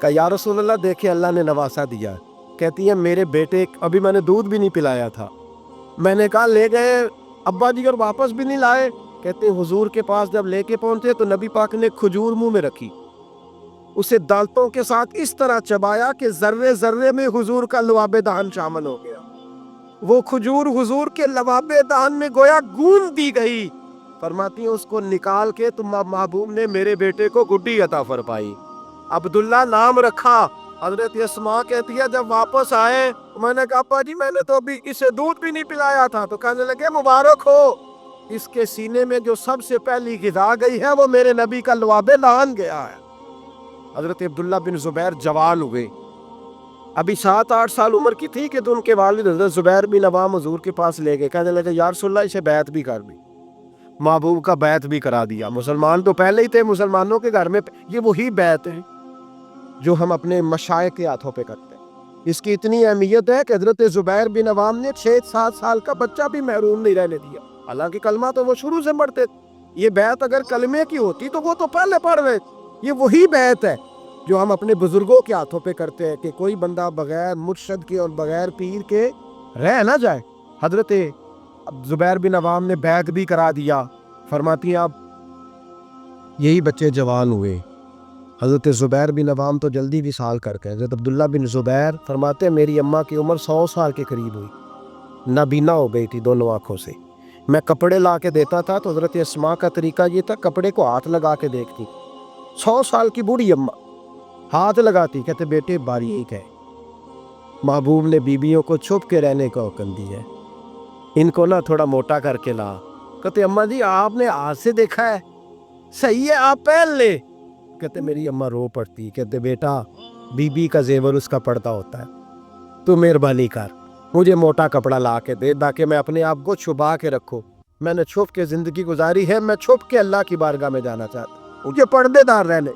کہا یا رسول اللہ دیکھیں اللہ نے نواسا دیا. کہتی ہے میرے بیٹے ابھی میں نے دودھ بھی نہیں پلایا تھا, میں نے کہا لے گئے ابا جی اور واپس بھی نہیں لائے. کہتے ہیں حضور کے پاس جب لے کے پہنچے تو نبی پاک نے کھجور منہ میں رکھی, اسے دانتوں کے ساتھ اس طرح چبایا کہ ذرے ذرے میں حضور کا لعاب دہن شامل ہو گیا. وہ کھجور حضور کے لعاب دہن میں گویا گون دی گئی. فرماتی ہیں اس کو نکال کے تو محبوب نے میرے بیٹے کو گڈی عطا فرمائی, عبداللہ نام رکھا. حضرت اسماء کہتی ہے جب واپس آئے میں نے کہا ابا جی میں نے تو ابھی اسے دودھ بھی نہیں پلایا تھا. تو کہنے لگے مبارک ہو, اس کے سینے میں جو سب سے پہلی غذا گئی ہے وہ میرے نبی کا لعاب دہن گیا ہے. حضرت عبداللہ بن زبیر جوان ہوئے, ابھی 7-8 سال عمر کی تھی کہ تو ان کے والد حضرت زبیر بن عوام حضور کے پاس لے گئے. کہنے لگے یا رسول اللہ اسے بیعت بھی کر دی. محبوب کا بیعت بھی کرا دیا. مسلمان تو پہلے ہی تھے, مسلمانوں کے گھر میں یہ وہی بیعت ہے جو ہم اپنے مشائخ کے ہاتھوں پہ کرتے ہیں. اس کی اتنی اہمیت ہے کہ حضرت زبیر بن عوام نے 6-7 سال کا بچہ بھی محروم نہیں رہنے دیا. حالانکہ کلمہ تو وہ شروع سے پڑھتے تھے. یہ بیعت اگر کلمے کی ہوتی تو وہ تو پہلے پڑھ رہے. یہ وہی بیعت ہے جو ہم اپنے بزرگوں کے ہاتھوں پہ کرتے ہیں کہ کوئی بندہ بغیر مرشد کے اور بغیر پیر کے رہ نہ جائے. حضرت زبیر بن عوام نے بیعت بھی کرا دیا. فرماتی ہیں آپ یہی بچے جوان ہوئے. حضرت زبیر بن عوام تو جلدی بھی سال کر گئے. حضرت عبداللہ بن زبیر فرماتے ہیں میری اماں کی عمر 100 سال کے قریب ہوئی, نابینا ہو گئی تھی دونوں آنکھوں سے. میں کپڑے لا کے دیتا تھا تو حضرت اسماء کا طریقہ یہ تھا کپڑے کو ہاتھ لگا کے دیکھتی. 100 سال کی بوڑھی اماں ہاتھ لگاتی, کہتے بیٹے باریک ہے. محبوب نے بیویوں کو چھپ کے رہنے کا حکم دی ہے, ان کو نہ تھوڑا موٹا کر کے لا. کہتے اماں جی آپ نے ہاتھ سے دیکھا ہے, صحیح ہے آپ پہن لے. کہتے میری اماں رو پڑتی. کہتے بیٹا بی کا زیور اس کا پڑتا ہوتا ہے, تو مہربانی کر مجھے موٹا کپڑا لا کے دے تاکہ میں اپنے آپ کو چھپا کے رکھوں. میں نے چھپ کے زندگی گزاری ہے, میں چھپ کے اللہ کی بارگاہ میں جانا چاہتا ہوں, مجھے پردے دار رہنے.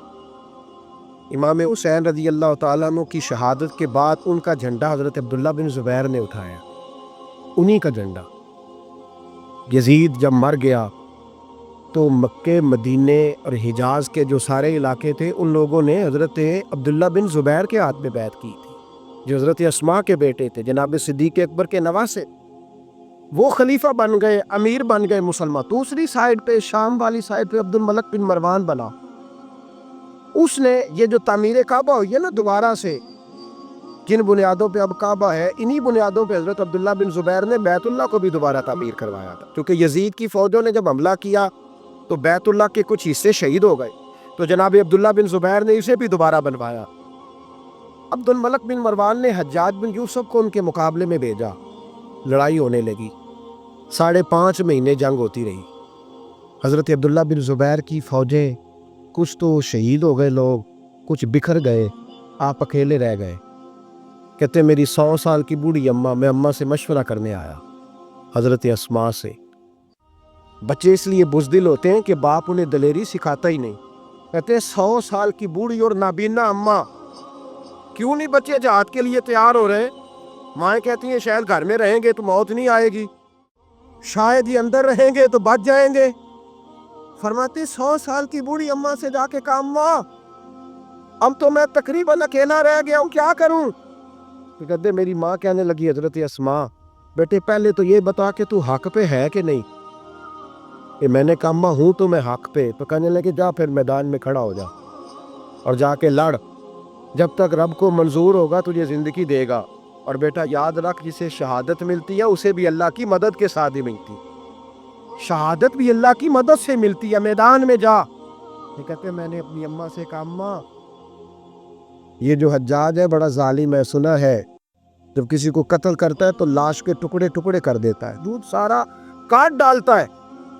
امام حسین رضی اللہ تعالیٰ عنہ کی شہادت کے بعد ان کا جھنڈا حضرت عبداللہ بن زبیر نے اٹھایا, انہی کا جھنڈا. یزید جب مر گیا تو مکے مدینے اور حجاز کے جو سارے علاقے تھے ان لوگوں نے حضرت عبداللہ بن زبیر کے ہاتھ میں بیعت کی تھی, جو حضرت اسماء کے بیٹے تھے, جناب صدیق اکبر کے نواسے. وہ خلیفہ بن گئے, امیر بن گئے مسلمان. دوسری سائیڈ پہ شام والی سائیڈ پہ عبد الملک بن مروان بنا. اس نے یہ جو تعمیر کعبہ ہوئی ہے نا دوبارہ سے, جن بنیادوں پہ اب کعبہ ہے انہی بنیادوں پہ حضرت عبداللہ بن زبیر نے بیت اللہ کو بھی دوبارہ تعمیر کروایا تھا. کیونکہ یزید کی فوجوں نے جب حملہ کیا تو بیت اللہ کے کچھ حصے شہید ہو گئے, تو جناب عبداللہ بن زبیر نے اسے بھی دوبارہ بنوایا. عبد الملک بن مروان نے حجاج بن یوسف کو ان کے مقابلے میں بھیجا. لڑائی ہونے لگی, 5.5 مہینے جنگ ہوتی رہی. حضرت عبداللہ بن زبیر کی فوجیں کچھ تو شہید ہو گئے لوگ, کچھ بکھر گئے, آپ اکیلے رہ گئے. کہتے میری 100 سال کی بوڑھی اماں, میں اماں سے مشورہ کرنے آیا, حضرت اسماء سے. بچے اس لیے بزدل ہوتے ہیں کہ باپ انہیں دلیری سکھاتا ہی نہیں. کہتے 100 سال کی بوڑھی اور نابینا اماں, کیوں نہیں بچے جہاد کے لیے تیار ہو رہے؟ مائیں کہتی ہیں شاید گھر میں رہیں گے تو موت نہیں آئے گی, شاید ہی اندر رہیں گے تو بچ جائیں گے. فرماتے 100 سال کی بوڑھی اماں سے جا کے کہا اماں اب تو میں تقریباً اکیلا رہ گیا ہوں, کیا کروں؟ تو کہتے میری ماں کہنے لگی حضرت اسماء بیٹے پہلے تو یہ بتا کہ تو حق پہ ہے کہ نہیں. کہ میں نے کہا اماں ہوں تو میں حق پہ. تو کہنے لگے جا پھر میدان میں کھڑا ہو جا اور جا کے لڑ, جب تک رب کو منظور ہوگا تجھے زندگی دے گا. اور بیٹا یاد رکھ جسے شہادت ملتی ہے اسے بھی اللہ کی مدد کے ساتھ ہی ملتی, شہادت بھی اللہ کی مدد سے ملتی ہے, میدان میں جا. یہ کہتے میں نے اپنی اماں سے کہا اماں یہ جو حجاج ہے بڑا ظالم ہے, سنا ہے جب کسی کو قتل کرتا ہے تو لاش کے ٹکڑے ٹکڑے کر دیتا ہے, دودھ سارا کاٹ ڈالتا ہے.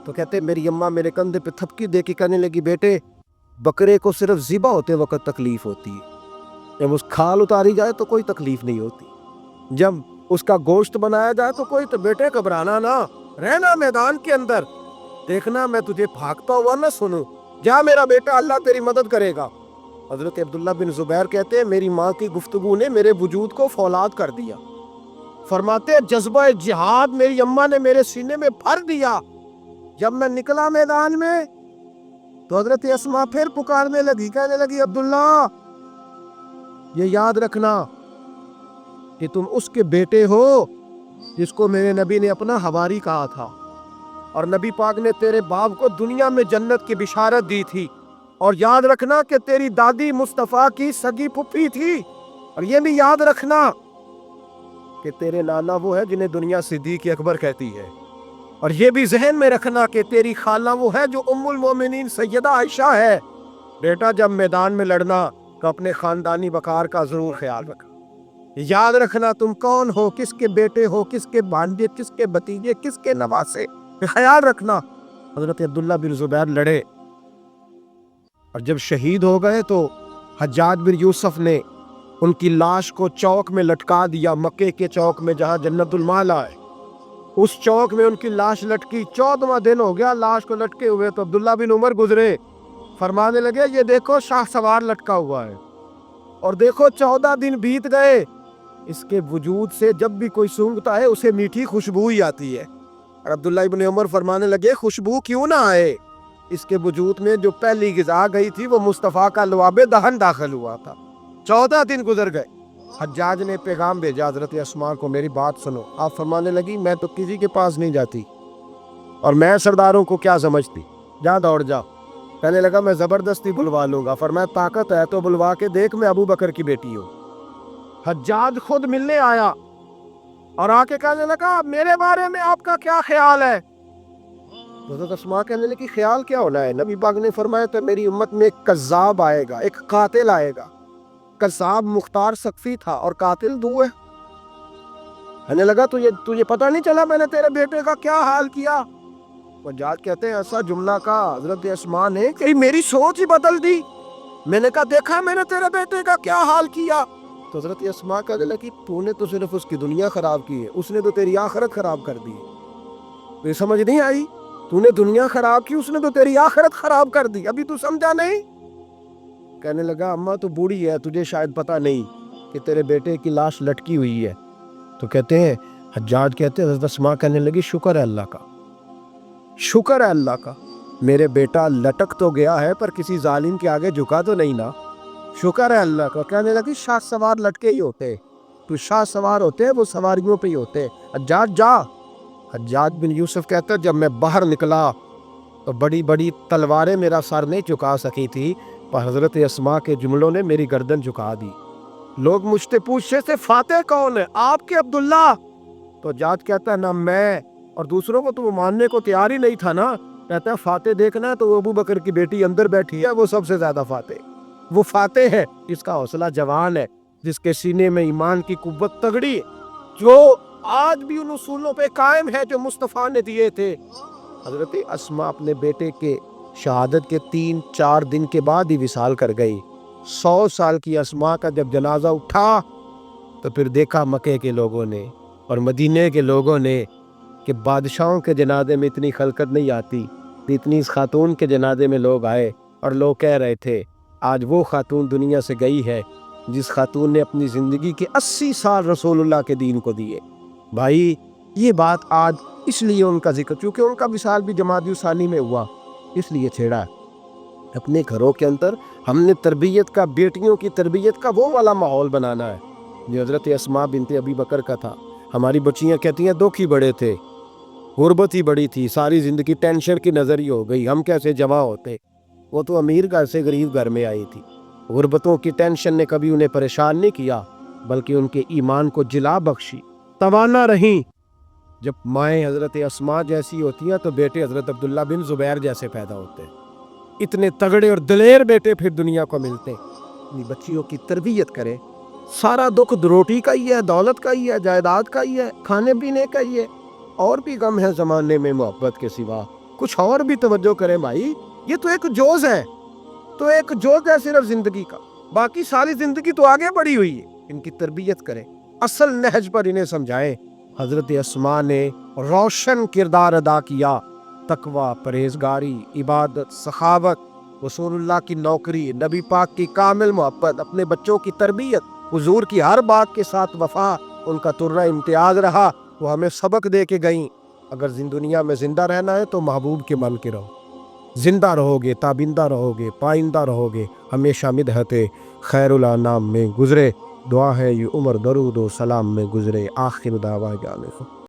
تو کہتے میری اماں میرے کندھے پہ تھپکی دے کے کہنے لگی بیٹے بکرے کو صرف ذبح ہوتے وقت تکلیف ہوتی ہے, جب اس کھال اتاری جائے تو کوئی تکلیف نہیں ہوتی, جب اس کا گوشت بنایا جائے تو کوئی. تو بیٹے گھبرانا نہ, رہنا میدان کے اندر, دیکھنا میں تجھے بھاگتا ہوا نہ سنوں, جا میرا بیٹا اللہ تیری مدد کرے گا. حضرت عبداللہ بن زبیر کہتے ہیں میری ماں کی گفتگو نے میرے وجود کو فولاد کر دیا. فرماتے جذبہ جہاد میری اماں نے میرے سینے میں بھر دیا. جب میں نکلا میدان میں تو حضرت اسماء پھر پکارنے لگی, کہنے لگی عبداللہ یہ یاد رکھنا کہ تم اس کے بیٹے ہو جس کو میرے نبی نے اپنا حواری کہا تھا، اور نبی پاک نے تیرے باپ کو دنیا میں جنت کی بشارت دی تھی، اور یاد رکھنا کہ تیری دادی مصطفیٰ کی سگی پھپھی تھی، اور یہ بھی یاد رکھنا کہ تیرے نانا وہ ہے جنہیں دنیا صدیق اکبر کہتی ہے، اور یہ بھی ذہن میں رکھنا کہ تیری خالہ وہ ہے جو ام المومنین سیدہ عائشہ ہے۔ بیٹا جب میدان میں لڑنا تو اپنے خاندانی وقار کا ضرور خیال رکھنا، یاد رکھنا تم کون ہو، کس کے بیٹے ہو، کس کے بھانجے، کس کے بھتیجے، کس کے نواسے، خیال رکھنا۔ حضرت عبداللہ بن زبیر لڑے اور جب شہید ہو گئے تو حجاج بن یوسف نے ان کی لاش کو چوک میں لٹکا دیا، مکے کے چوک میں جہاں جنت المالا ہے، اس چوک میں ان کی لاش لٹکی۔ 14واں دن ہو گیا لاش کو لٹکے ہوئے، تو عبداللہ بن عمر گزرے، فرمانے لگے یہ دیکھو شاہ سوار لٹکا ہوا ہے، اور دیکھو 14 دن بیت گئے، اس کے وجود سے جب بھی کوئی سونگھتا ہے اسے میٹھی خوشبو ہی آتی ہے۔ اور عبداللہ ابن عمر فرمانے لگے خوشبو کیوں نہ آئے، اس کے وجود میں جو پہلی غذا گئی تھی وہ مصطفیٰ کا لعاب دہن داخل ہوا تھا۔ 14 دن گزر گئے، حجاج نے پیغام بھیجا حضرت اسماء کو، میری بات سنو۔ آپ فرمانے لگی میں تو کسی کے پاس نہیں جاتی، اور میں سرداروں کو کیا سمجھتی، جا دوڑ جا۔ کہنے لگا میں زبردستی بلوا لوں گا۔ فرمایا طاقت ہے تو بلوا کے دیکھ، میں ابو بکر کی بیٹی ہوں۔ حجاج خود ملنے آیا اور آ کے کہنے لگا میرے بارے میں آپ کا کیا خیال ہے؟ حضرت اسماء کہنے لگی خیال کیا ہونا ہے، نبی پاک نے فرمایا تو میری امت میں ایک کذاب آئے گا، ایک قاتل آئے گا۔ کذاب مختار سقفی تھا اور قاتل تو ہے۔ کہنے لگا تجھے پتہ نہیں چلا میں نے تیرے بیٹے کا کیا حال کیا؟ حجاج کہتے ہیں ایسا جملہ کہا حضرت اسماء نے کہ میری سوچ ہی بدل دی۔ میں نے کہا دیکھا میں نے تیرے بیٹے کا کیا حال کیا؟ تو حضرت اسماء کہنے لگی تو نے تو صرف اس کی دنیا خراب کی ہے، اس نے تو تیری آخرت خراب کر دی ہے۔ تو یہ سمجھ نہیں آئی، تو نے دنیا خراب کی، اس نے تو تیری آخرت خراب کر دی، ابھی تو سمجھا نہیں؟ کہنے لگا اماں تو بوڑھی ہے، تجھے شاید پتہ نہیں کہ تیرے بیٹے کی لاش لٹکی ہوئی ہے۔ تو کہتے ہیں حجاج کہتے ہیں حضرت اسماء کہنے لگی شکر ہے اللہ کا، شکر ہے اللہ کا، میرے بیٹا لٹک تو گیا ہے پر کسی ظالم کے آگے جھکا تو نہیں نا، شکر ہے اللہ کا۔ کہنے لگی شاہ سوار لٹکے ہی ہوتے، تو شاہ سوار ہوتے وہ سواریوں پہ ہی ہوتے، حجاج جا۔ حجاج بن یوسف کہتا ہے جب میں باہر نکلا تو بڑی بڑی تلواریں میرا سر نہیں جھکا سکی تھی، پر حضرت اسماء کے جملوں نے میری گردن جھکا دی۔ لوگ مجھ سے پوچھتے تھے فاتح کون ہے؟ آپ کے عبداللہ۔ تو حجاج کہتا ہے نہ میں اور دوسروں کو تو وہ ماننے کو تیار ہی نہیں تھا نا، کہتا ہے فاتح دیکھنا ہے تو وہ ابو بکر کی بیٹی اندر بیٹھی ہے، وہ سب سے زیادہ فاتح، وہ فاتح ہے جس کا حوصلہ جوان ہے، جس کے سینے میں ایمان کی قوت تگڑی ہے، جو آج بھی ان اصولوں پہ قائم ہے جو مصطفیٰ نے دیے تھے۔ حضرت اسماء اپنے بیٹے کے شہادت کے 3-4 دن کے بعد ہی وصال کر گئی۔ 100 سال کی اسماء کا جب جنازہ اٹھا تو پھر دیکھا مکے کے لوگوں نے اور مدینے کے لوگوں نے کہ بادشاہوں کے جنازے میں اتنی خلقت نہیں آتی، اتنی اس خاتون کے جنازے میں لوگ آئے، اور لوگ کہہ رہے تھے آج وہ خاتون دنیا سے گئی ہے جس خاتون نے اپنی زندگی کے 80 سال رسول اللہ کے دین کو دیے۔ بھائی یہ بات آج اس لیے ان کا ذکر، چونکہ ان کا وصال بھی جمادی ثانی میں ہوا، اس لیے چھیڑا ہے۔ اپنے گھروں کے اندر ہم نے تربیت کا، بیٹیوں کی تربیت کا وہ والا ماحول بنانا ہے جو حضرت اسماء بنت ابی بکر کا تھا۔ ہماری بچیاں کہتی ہیں دکھ ہی بڑے تھے، غربت ہی بڑی تھی، ساری زندگی ٹینشن کی نظر ہی ہو گئی، ہم کیسے جمع ہوتے۔ وہ تو امیر گھر سے غریب گھر میں آئی تھی، غربتوں کی ٹینشن نے کبھی انہیں پریشان نہیں کیا، بلکہ ان کے ایمان کو جلا بخشی، توانا رہیں۔ جب مائیں حضرت اسماء جیسی ہوتی ہیں تو بیٹے حضرت عبداللہ بن زبیر جیسے پیدا ہوتے ہیں، اتنے تگڑے اور دلیر بیٹے پھر دنیا کو ملتے ہیں۔ اپنی بچیوں کی تربیت کریں، سارا دکھ روٹی کا ہی ہے، دولت کا ہی ہے، جائیداد کا ہی ہے، کھانے پینے کا ہی ہے، اور بھی غم ہے زمانے میں محبت کے سوا، کچھ اور بھی توجہ کریں بھائی، یہ تو ایک جوز ہے، تو ایک جوز ہے صرف زندگی کا، باقی ساری زندگی تو آگے بڑھی ہوئی ہے۔ ان کی تربیت کریں، اصل نہج پر انہیں سمجھائیں۔ حضرت اسماء نے روشن کردار ادا کیا، تقوی، پرہیزگاری، عبادت، سخاوت، رسول اللہ کی نوکری، نبی پاک کی کامل محبت، اپنے بچوں کی تربیت، حضور کی ہر بات کے ساتھ وفا ان کا ترہ امتیاز رہا۔ وہ ہمیں سبق دے کے گئیں اگر دنیا میں زندہ رہنا ہے تو محبوب کے بن کے رہو، زندہ رہو گے، تابندہ رہو گے، پائندہ رہو گے، ہمیشہ مدحت خیر الانام میں گزرے، دعا ہے یہ عمر درود و سلام میں گزرے، آخر دعوانا